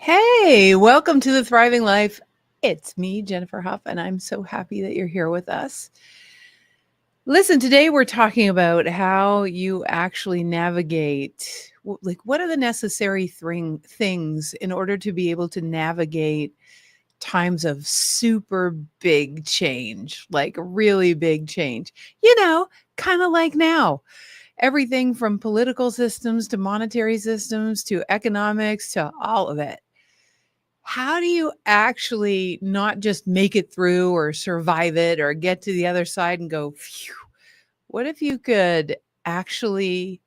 Hey, welcome to the Thriving Life. It's me, Jennifer Hough, and I'm so happy that you're here with us. Listen, today we're talking about how you actually navigate, what are the necessary things in order to be able to navigate times of super big change, like really big change, kind of like now. Everything from political systems to monetary systems to economics to all of it. How do you actually not just make it through or survive it or get to the other side and go, phew? What if you could actually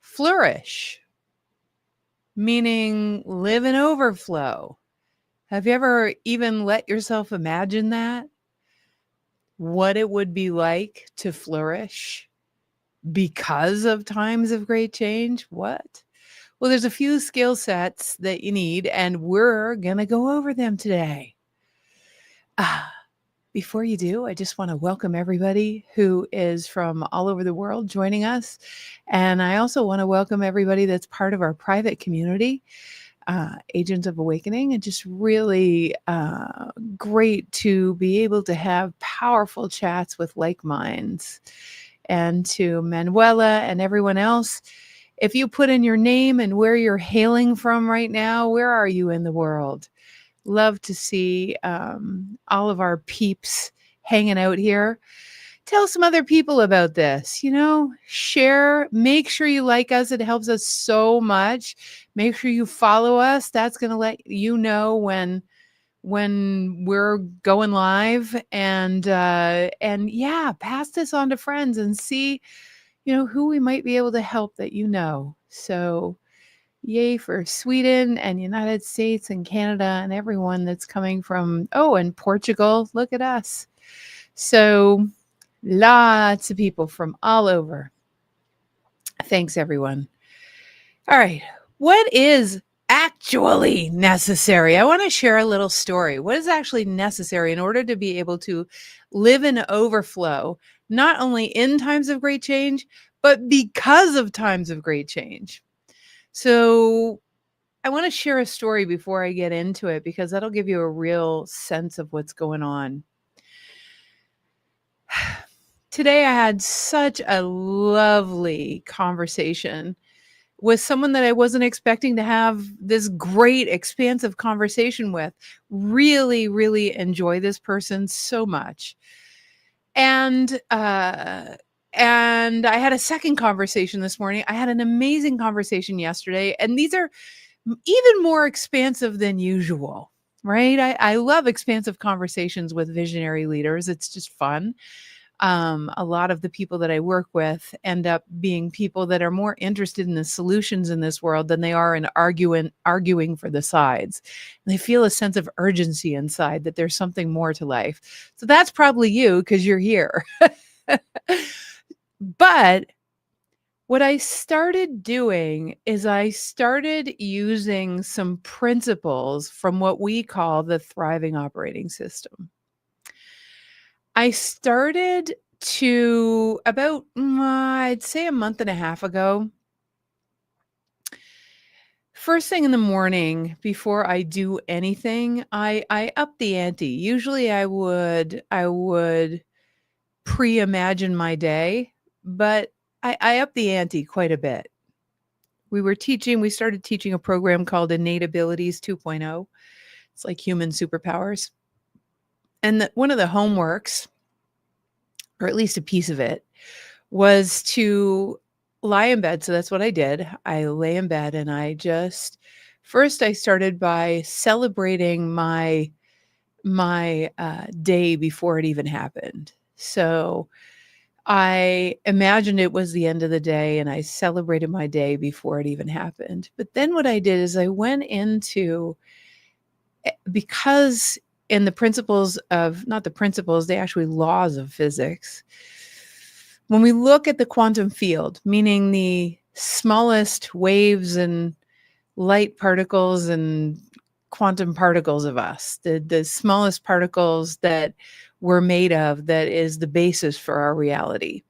flourish, meaning live in overflow? Have you ever even let yourself imagine that? What it would be like to flourish because of times of great change? What? Well, there's a few skill sets that you need, and we're going to go over them today. Before you do, I just want to welcome everybody who is from all over the world joining us. And I also want to welcome everybody that's part of our private community, Agents of Awakening. And just really great to be able to have powerful chats with like minds. And to Manuela and everyone else, if you put in your name and where you're hailing from right now, where are you in the world? Love to see all of our peeps hanging out here. Tell some other people about this, share, make sure you like us. It helps us so much. Make sure you follow us. That's going to let you know when we're going live, and yeah, pass this on to friends and see, who we might be able to help that So yay for Sweden and United States and Canada and everyone that's coming from, and Portugal. Look at us. So lots of people from all over. Thanks, everyone. All right. What is actually necessary? I want to share a little story. What is actually necessary in order to be able to live in overflow, not only in times of great change, but because of times of great change? So I want to share a story before I get into it, because that'll give you a real sense of what's going on. Today, I had such a lovely conversation with someone that I wasn't expecting to have this great, expansive conversation with. Really, really enjoy this person so much. And I had a second conversation this morning. I had an amazing conversation yesterday, and these are even more expansive than usual, right? I love expansive conversations with visionary leaders. It's just fun. A lot of the people that I work with end up being people that are more interested in the solutions in this world than they are in arguing for the sides. And they feel a sense of urgency inside that there's something more to life. So that's probably you, because you're here. But what I started doing is I started using some principles from what we call the thriving operating system. I started to about, I'd say a month and a half ago. First thing in the morning, before I do anything, I up the ante. Usually I would pre-imagine my day, but I up the ante quite a bit. We started teaching a program called Innate Abilities 2.0. It's like human superpowers. And one of the homeworks, or at least a piece of it, was to lie in bed. So that's what I did. I lay in bed, and I started by celebrating my day before it even happened. So I imagined it was the end of the day, and I celebrated my day before it even happened. But then what I did is I went into, because in the laws of physics, when we look at the quantum field, meaning the smallest waves and light particles and quantum particles of us, the smallest particles that we're made of, that is the basis for our reality.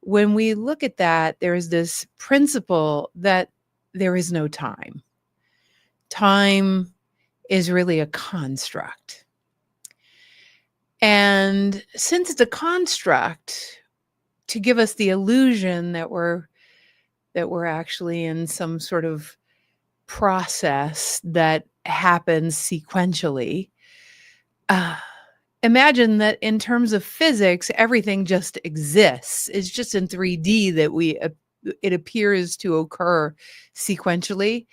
When we look at that, there is this principle that there is no time. Time is really a construct. And since it's a construct to give us the illusion that we're actually in some sort of process that happens sequentially, uh, imagine that in terms of physics, everything just exists. It's just in 3D that it appears to occur sequentially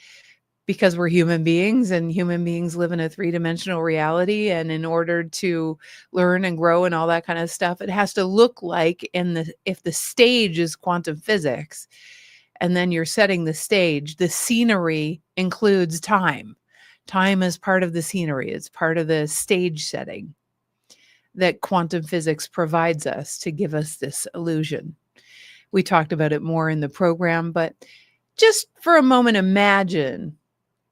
because we're human beings and human beings live in a three-dimensional reality. And in order to learn and grow and all that kind of stuff, it has to look like if the stage is quantum physics, and then you're setting the stage, the scenery includes time. Time is part of the scenery. It's part of the stage setting that quantum physics provides us to give us this illusion. We talked about it more in the program, but just for a moment, imagine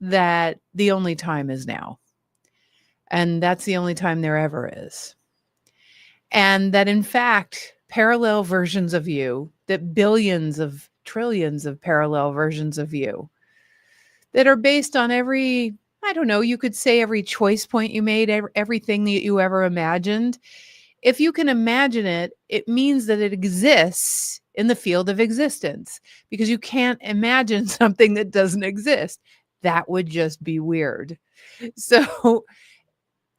that the only time is now. And that's the only time there ever is. And that in fact, parallel versions of you, that billions of trillions of parallel versions of you that are based on every, I don't know, you could say every choice point you made, everything that you ever imagined. If you can imagine it, it means that it exists in the field of existence, because you can't imagine something that doesn't exist. That would just be weird. So,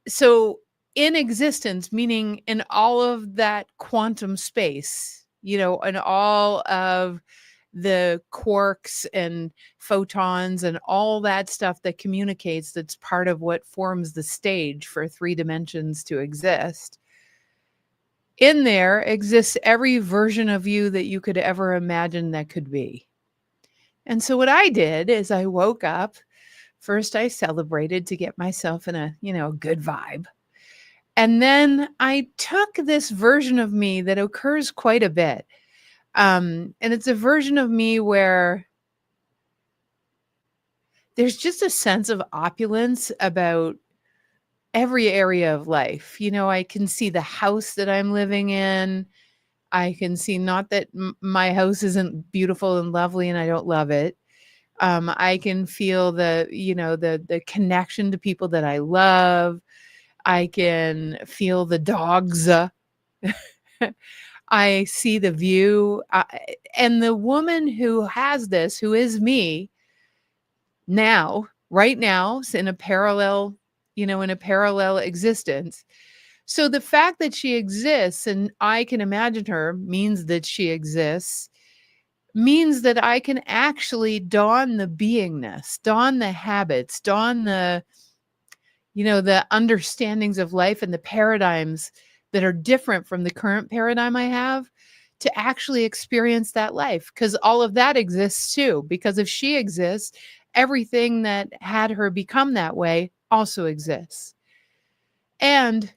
so in existence, meaning in all of that quantum space, and all of the quarks and photons and all that stuff that communicates, that's part of what forms the stage for three dimensions to exist. In there exists every version of you that you could ever imagine that could be. And so what I did is I woke up. First, I celebrated to get myself in a, good vibe. And then I took this version of me that occurs quite a bit. And it's a version of me where there's just a sense of opulence about every area of life. I can see the house that I'm living in. I can see, not that my house isn't beautiful and lovely and I don't love it. I can feel the connection to people that I love. I can feel the dogs. I see the view. And the woman who has this, who is me now, right now, in a parallel, existence. So the fact that she exists and I can imagine her means that she exists, means that I can actually don the beingness, don the habits, don the understandings of life and the paradigms that are different from the current paradigm I have, to actually experience that life. Because all of that exists too. Because if she exists, everything that had her become that way also exists. And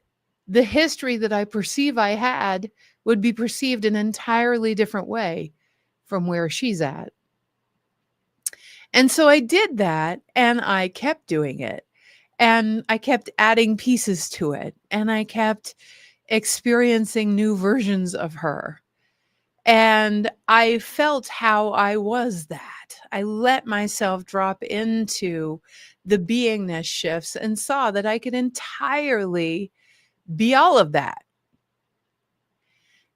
the history that I perceive I had would be perceived an entirely different way from where she's at. And so I did that, and I kept doing it, and I kept adding pieces to it, and I kept experiencing new versions of her. And I felt how I was that. I let myself drop into the beingness shifts and saw that I could entirely be all of that.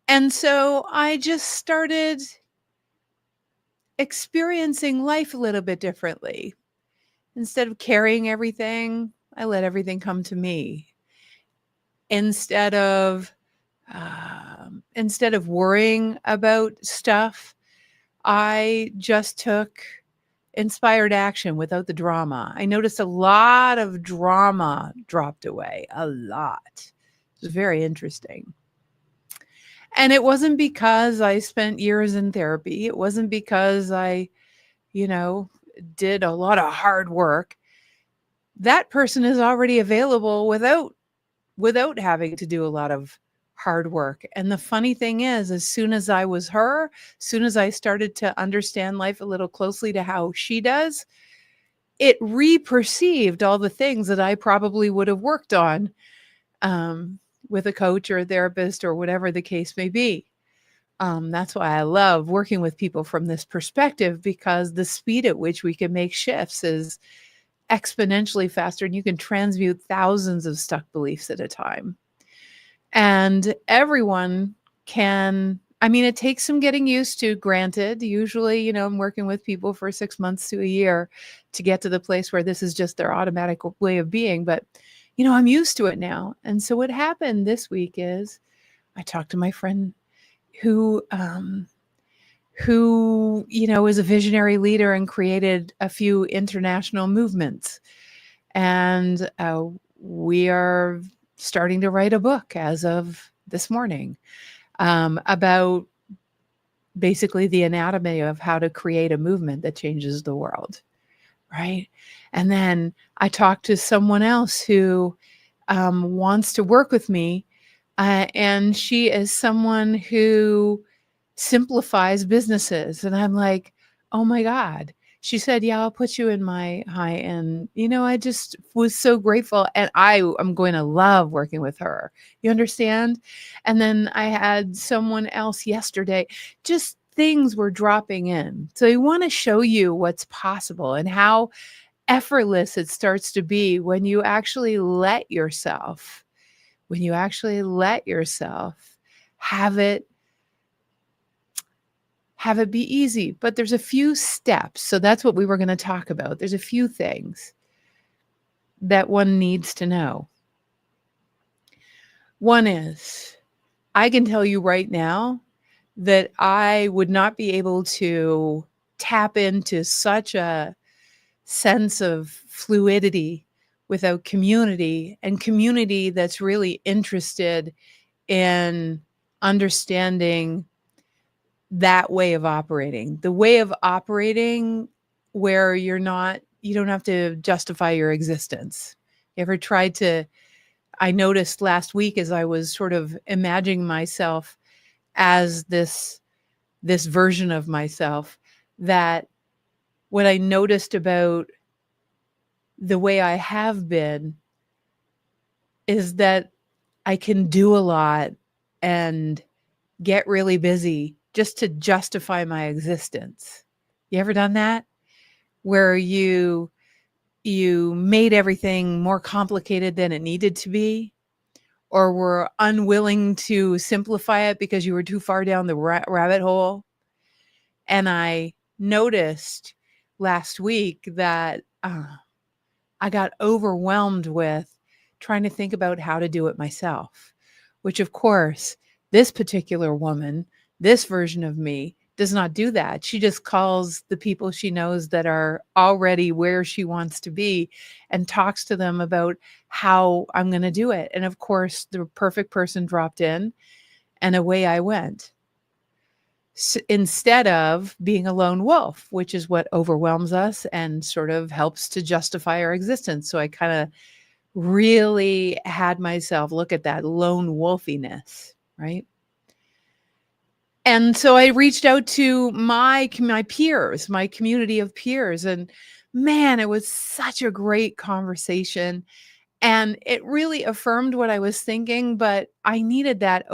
And so I just started experiencing life a little bit differently. Instead of carrying everything, I let everything come to me. Instead of worrying about stuff, I just took inspired action without the drama. I noticed a lot of drama dropped away, a lot. It was very interesting. And it wasn't because I spent years in therapy. It wasn't because I, did a lot of hard work. That person is already available without having to do a lot of hard work. And the funny thing is, as soon as I was her, as soon as I started to understand life a little closely to how she does, it re-perceived all the things that I probably would have worked on with a coach or a therapist or whatever the case may be. That's why I love working with people from this perspective, because the speed at which we can make shifts is exponentially faster, and you can transmute thousands of stuck beliefs at a time. And everyone can, I mean, it takes some getting used to, granted. Usually, I'm working with people for 6 months to a year to get to the place where this is just their automatic way of being. But, I'm used to it now. And so what happened this week is I talked to my friend who, is a visionary leader and created a few international movements. And we are starting to write a book as of this morning about basically the anatomy of how to create a movement that changes the world, right? And then I talked to someone else who wants to work with me, and she is someone who simplifies businesses. And I'm like, oh my God. She said, yeah, I'll put you in my high end. I just was so grateful. And I'm going to love working with her. You understand? And then I had someone else yesterday, just things were dropping in. So I want to show you what's possible and how effortless it starts to be when you actually let yourself, have it be easy. But there's a few steps. So that's what we were going to talk about. There's a few things that one needs to know. One is, I can tell you right now that I would not be able to tap into such a sense of fluidity without community, and community that's really interested in understanding that way of operating, the way of operating where you don't have to justify your existence. You ever tried to, I noticed last week as I was sort of imagining myself as this version of myself, that what I noticed about the way I have been is that I can do a lot and get really busy just to justify my existence. You ever done that? Where you made everything more complicated than it needed to be, or were unwilling to simplify it because you were too far down the rabbit hole? And I noticed last week that I got overwhelmed with trying to think about how to do it myself, which of course, this particular woman, this version of me, does not do that. She just calls the people she knows that are already where she wants to be and talks to them about how I'm going to do it. And of course, the perfect person dropped in and away I went. Instead of being a lone wolf, which is what overwhelms us and sort of helps to justify our existence. So I kind of really had myself look at that lone wolfiness, right? And so I reached out to my peers, my community of peers, and man, it was such a great conversation. And it really affirmed what I was thinking, but I needed that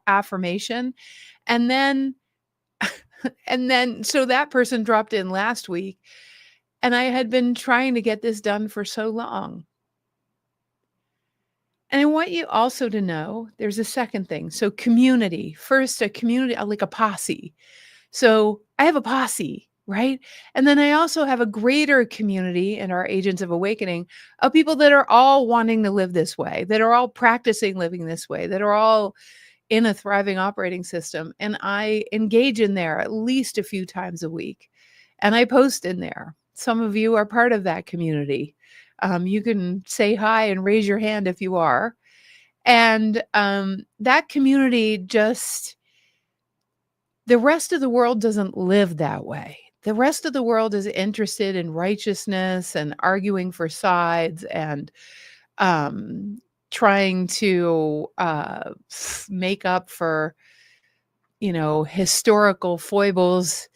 affirmation. And then so that person dropped in last week, and I had been trying to get this done for so long. And I want you also to know there's a second thing. So community, first a community, like a posse. So I have a posse, right? And then I also have a greater community in our Agents of Awakening of people that are all wanting to live this way, that are all practicing living this way, that are all in a thriving operating system. And I engage in there at least a few times a week. And I post in there. Some of you are part of that community. You can say hi and raise your hand if you are. And that community the rest of the world doesn't live that way. The rest of the world is interested in righteousness and arguing for sides and trying to make up for, historical foibles,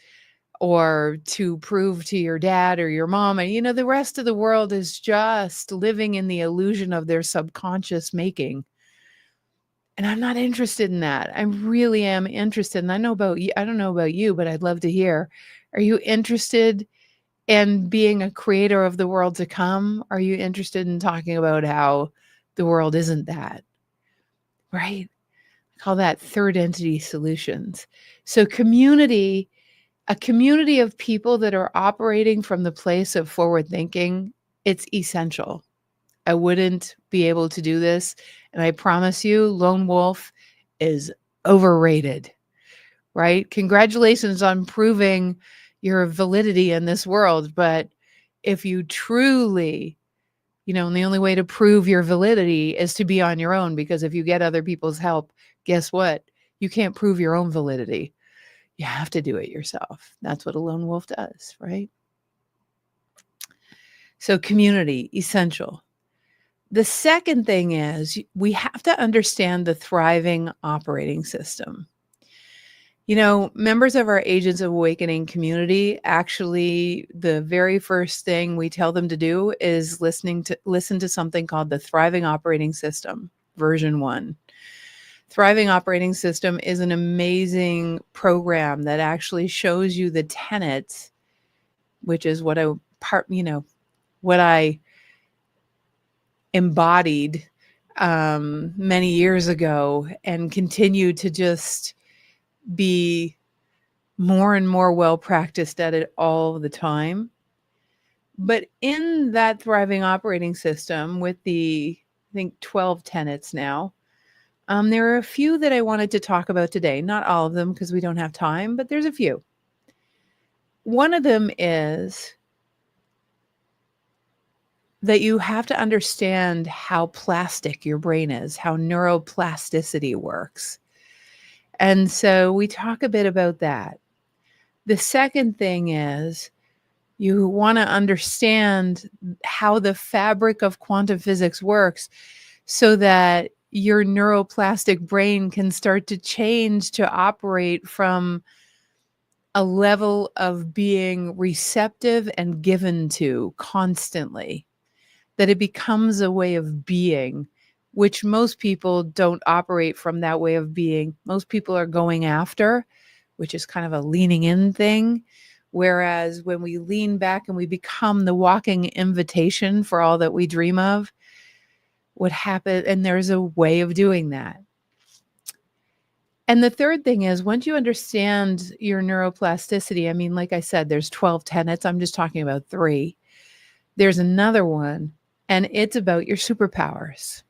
or to prove to your dad or your mom. And, the rest of the world is just living in the illusion of their subconscious making. And I'm not interested in that. I really am interested. And I don't know about you, but I'd love to hear. Are you interested And being a creator of the world to come, are you interested in talking about how the world isn't that? Right? I call that third entity solutions. So community, a community of people that are operating from the place of forward thinking, it's essential. I wouldn't be able to do this. And I promise you, lone wolf is overrated, right? Congratulations on proving your validity in this world. But if you truly, and the only way to prove your validity is to be on your own, because if you get other people's help, guess what? You can't prove your own validity. You have to do it yourself. That's what a lone wolf does, right? So community, essential. The second thing is we have to understand the thriving operating system. Members of our Agents of Awakening community, actually, the very first thing we tell them to do is listen to something called the Thriving Operating System, version 1. Thriving Operating System is an amazing program that actually shows you the tenets, which is what I embodied many years ago and continue to just be more and more well practiced at it all the time. But in that thriving operating system with the, I think, 12 tenets now, there are a few that I wanted to talk about today. Not all of them because we don't have time, but there's a few. One of them is that you have to understand how plastic your brain is, how neuroplasticity works. And so we talk a bit about that. The second thing is you want to understand how the fabric of quantum physics works so that your neuroplastic brain can start to change to operate from a level of being receptive and given to constantly, that it becomes a way of being, which most people don't operate from that way of being. Most people are going after, which is kind of a leaning in thing. Whereas when we lean back and we become the walking invitation for all that we dream of, what happens, and there's a way of doing that. And the third thing is, once you understand your neuroplasticity, I mean, like I said, there's 12 tenets. I'm just talking about 3. There's another one, and it's about your superpowers.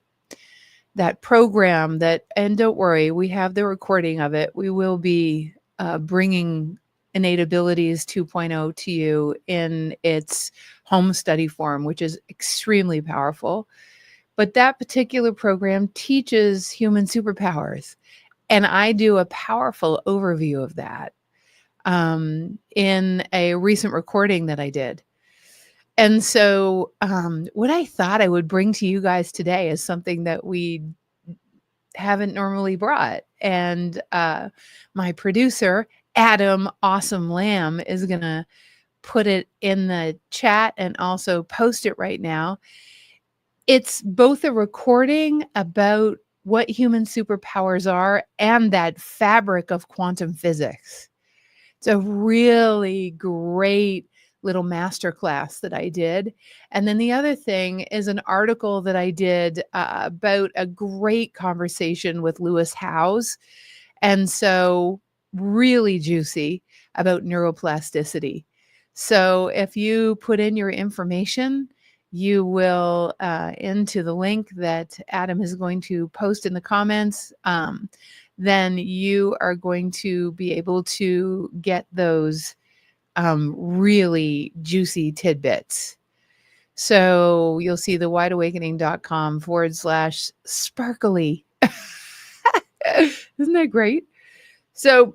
That program and don't worry, we have the recording of it. We will be bringing Innate Abilities 2.0 to you in its home study form, which is extremely powerful. But that particular program teaches human superpowers. And I do a powerful overview of that in a recent recording that I did. And so what I thought I would bring to you guys today is something that we haven't normally brought. And my producer, Adam Awesome Lamb, is going to put it in the chat and also post it right now. It's both a recording about what human superpowers are and that fabric of quantum physics. It's a really great little masterclass that I did. And then the other thing is an article that I did about a great conversation with Hough. And so really juicy about neuroplasticity. So if you put in your information, you will into the link that Adam is going to post in the comments. Then you are going to be able to get those really juicy tidbits. So you'll see the wideawakening.com/sparkly. Isn't that great? So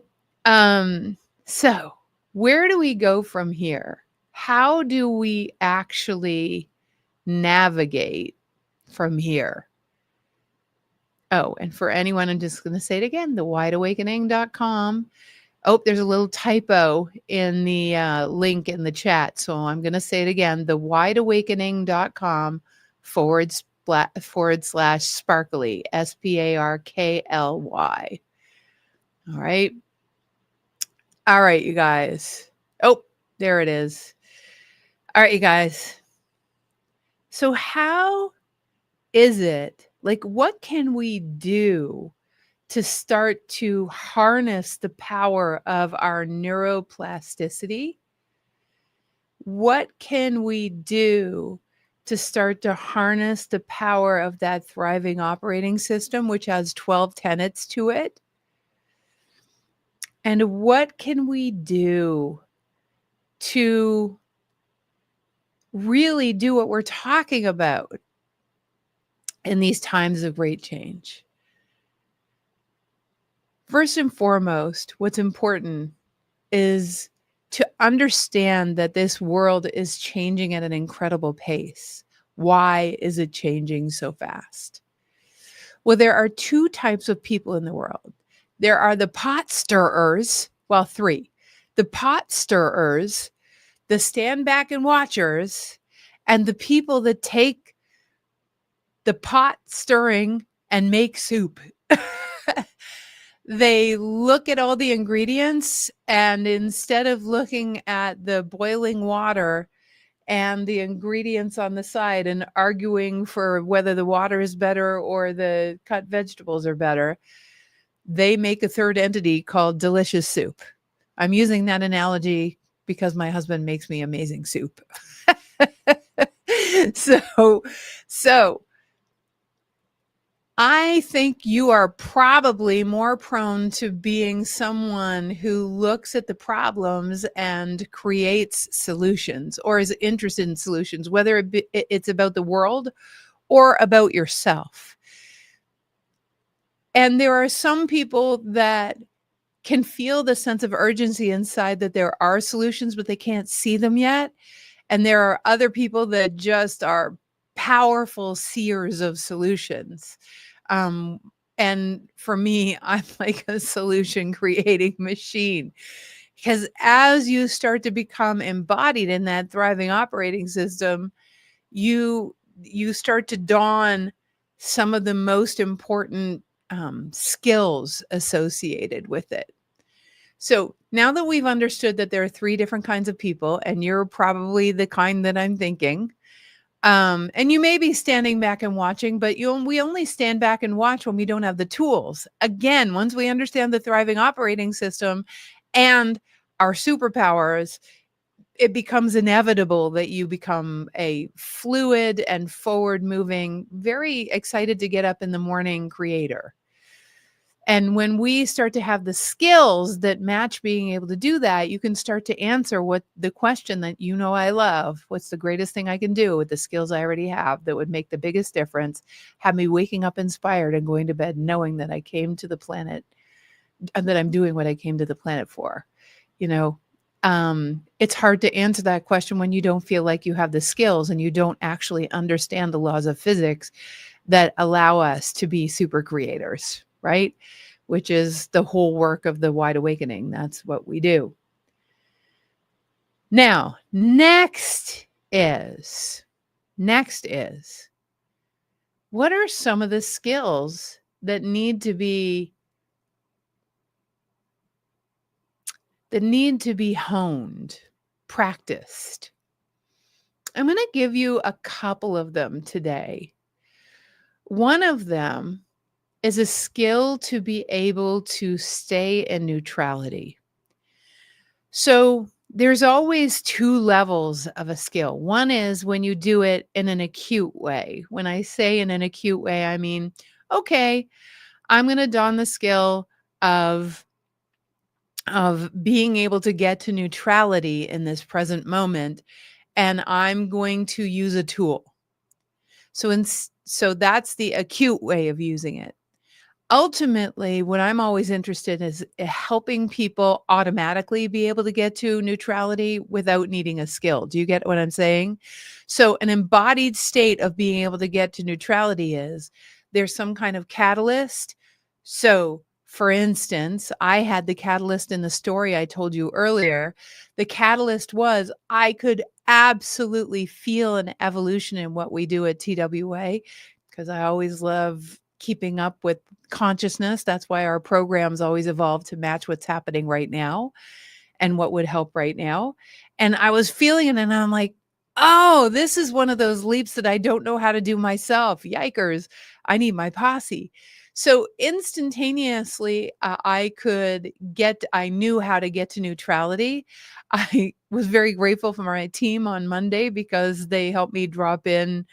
where do we go from here? How do we actually navigate from here? Oh, and for anyone, I'm just going to say it again, the wideawakening.com. Oh, there's a little typo in the link in the chat. So I'm going to say it again, the wideawakening.com /sparkly, SPARKLY. All right. All right, you guys. Oh, there it is. All right, you guys. So, how is it? Like, what can we do to start to harness the power of our neuroplasticity? What can we do to start to harness the power of that thriving operating system, which has 12 tenets to it? And what can we do to really do what we're talking about in these times of great change? First and foremost, what's important is to understand that this world is changing at an incredible pace. Why is it changing so fast? Well, there are two types of people in the world. There are the pot stirrers, well, three. The pot stirrers, the stand back and watchers, and the people that take the pot stirring and make soup. They look at all the ingredients, and instead of looking at the boiling water and the ingredients on the side and arguing for whether the water is better or the cut vegetables are better, they make a third entity called delicious soup. I'm using that analogy because my husband makes me amazing soup. so I think you are probably more prone to being someone who looks at the problems and creates solutions or is interested in solutions, whether it's about the world or about yourself. And there are some people that can feel the sense of urgency inside that there are solutions, but they can't see them yet. And there are other people that just are powerful seers of solutions. Um, and for me, I'm like a solution creating machine. Because as you start to become embodied in that thriving operating system, you start to dawn some of the most important skills associated with it. So now that we've understood that there are three different kinds of people, and you're probably the kind that I'm thinking, and you may be standing back and watching, but we only stand back and watch when we don't have the tools. Again, once we understand the thriving operating system and our superpowers, it becomes inevitable that you become a fluid and forward moving, very excited to get up in the morning creator. And when we start to have the skills that match being able to do that, you can start to answer what the question that I love. What's the greatest thing I can do with the skills I already have that would make the biggest difference? Have me waking up inspired and going to bed knowing that I came to the planet and that I'm doing what I came to the planet for. It's hard to answer that question when you don't feel like you have the skills and you don't actually understand the laws of physics that allow us to be super creators, right? Which is the whole work of the Wide Awakening. That's what we do. Now, next is, what are some of the skills that need to be honed, practiced? I'm going to give you a couple of them today. One of them is a skill to be able to stay in neutrality. So there's always two levels of a skill. One is when you do it in an acute way. When I say in an acute way, I mean, okay, I'm going to don the skill of being able to get to neutrality in this present moment, and I'm going to use a tool. So that's the acute way of using it. Ultimately, what I'm always interested in is helping people automatically be able to get to neutrality without needing a skill. Do you get what I'm saying? So an embodied state of being able to get to neutrality is there's some kind of catalyst. So for instance, I had the catalyst in the story I told you earlier. The catalyst was I could absolutely feel an evolution in what we do at TWA, because I always love keeping up with consciousness. That's why our programs always evolve to match what's happening right now and what would help right now. And I was feeling it, and I'm like, Oh, this is one of those leaps that I don't know how to do myself. Yikers. I need my posse. So instantaneously, I knew how to get to neutrality. I was very grateful for my team on Monday because they helped me drop in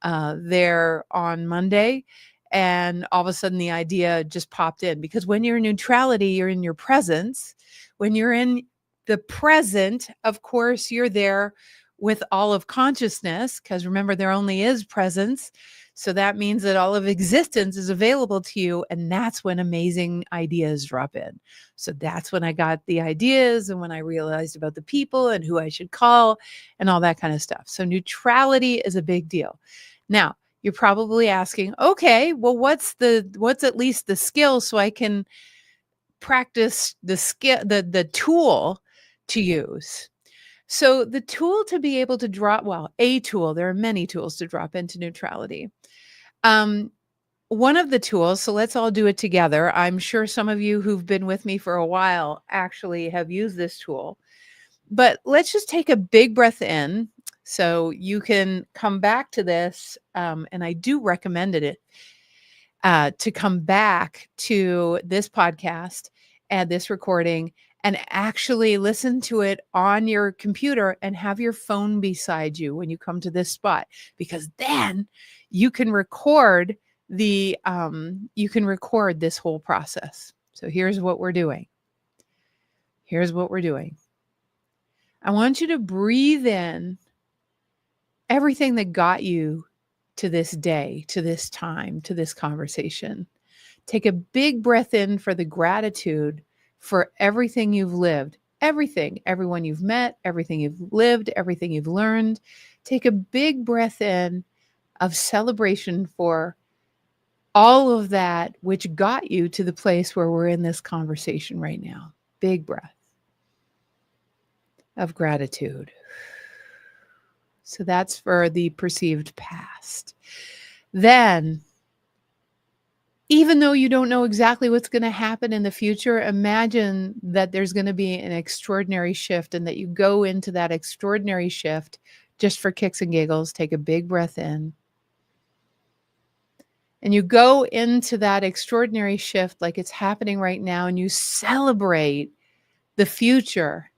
there on Monday. And all of a sudden, the idea just popped in because when you're in neutrality, you're in your presence. When you're in the present, of course, you're there with all of consciousness because remember, there only is presence. So that means that all of existence is available to you. And that's when amazing ideas drop in. So that's when I got the ideas and when I realized about the people and who I should call and all that kind of stuff. So neutrality is a big deal. Now, you're probably asking, okay, well, what's at least the skill so I can practice the tool to use? So the tool to be able to drop, well, a tool, there are many tools to drop into neutrality. One of the tools, so let's all do it together. I'm sure some of you who've been with me for a while actually have used this tool. But let's just take a big breath in so you can come back to this. And I do recommend it to come back to this podcast and this recording and actually listen to it on your computer and have your phone beside you when you come to this spot, because then you can record this whole process. So here's what we're doing. I want you to breathe in everything that got you to this day, to this time, to this conversation. Take a big breath in for the gratitude for everything you've lived, everyone you've met, everything you've lived, everything you've learned. Take a big breath in of celebration for all of that which got you to the place where we're in this conversation right now. Big breath of gratitude. So that's for the perceived past. Then, even though you don't know exactly what's going to happen in the future, imagine that there's going to be an extraordinary shift and that you go into that extraordinary shift just for kicks and giggles. Take a big breath in. And you go into that extraordinary shift like it's happening right now, and you celebrate the future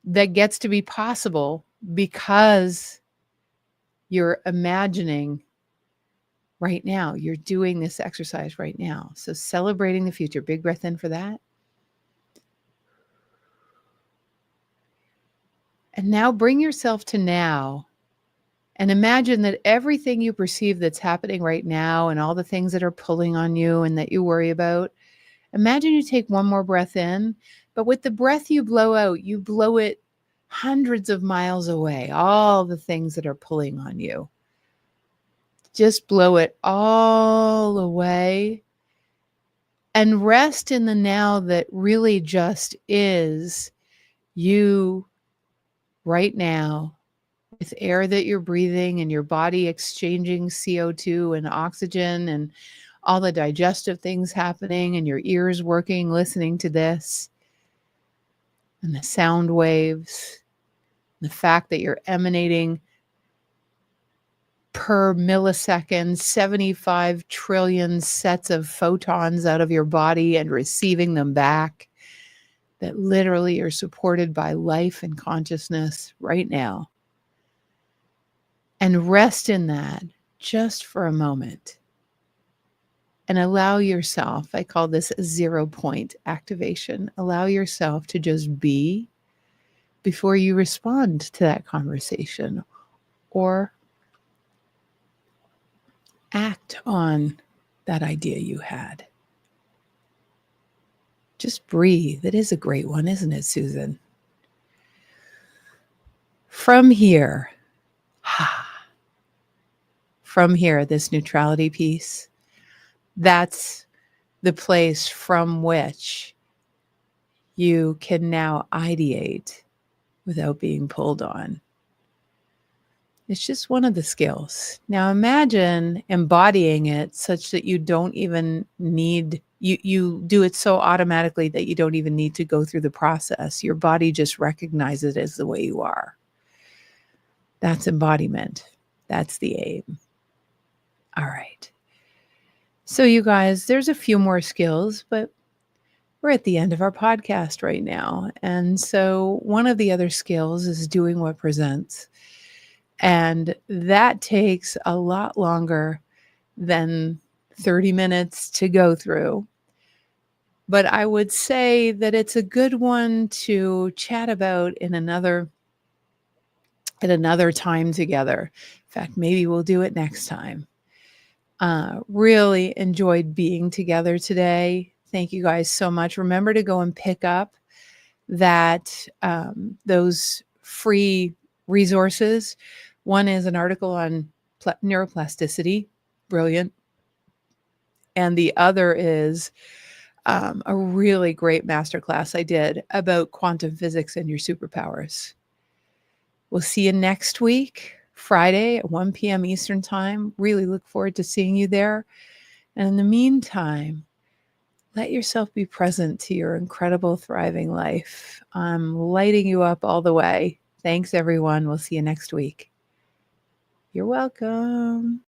that gets to be possible because you're imagining right now. You're doing this exercise right now. So celebrating the future. Big breath in for that. And now bring yourself to now and imagine that everything you perceive that's happening right now and all the things that are pulling on you and that you worry about, imagine you take one more breath in, but with the breath you blow it hundreds of miles away, all the things that are pulling on you. Just blow it all away and rest in the now that really just is you right now, with air that you're breathing and your body exchanging CO2 and oxygen and all the digestive things happening and your ears working, listening to this and the sound waves, the fact that you're emanating per millisecond 75 trillion sets of photons out of your body and receiving them back, that literally are supported by life and consciousness right now. And rest in that just for a moment. And allow yourself, I call this a 0 point activation, allow yourself to just be before you respond to that conversation or act on that idea you had. Just breathe. It is a great one, isn't it, Susan? From here, this neutrality piece, that's the place from which you can now ideate without being pulled on. It's just one of the skills. Now imagine embodying it such that you don't even need, you do it so automatically that you don't even need to go through the process. Your body just recognizes it as the way you are. That's embodiment. That's the aim. All right. So, you guys, there's a few more skills, but we're at the end of our podcast right now. And so, one of the other skills is doing what presents. And that takes a lot longer than 30 minutes to go through. But I would say that it's a good one to chat about in another time together. In fact, maybe we'll do it next time. Really enjoyed being together today. Thank you guys so much. Remember to go and pick up those free resources. One is an article on neuroplasticity, brilliant. And the other is a really great masterclass I did about quantum physics and your superpowers. We'll see you next week, Friday at 1 p.m. Eastern Time. Really look forward to seeing you there. And in the meantime, let yourself be present to your incredible, thriving life. I'm lighting you up all the way. Thanks, everyone. We'll see you next week. You're welcome.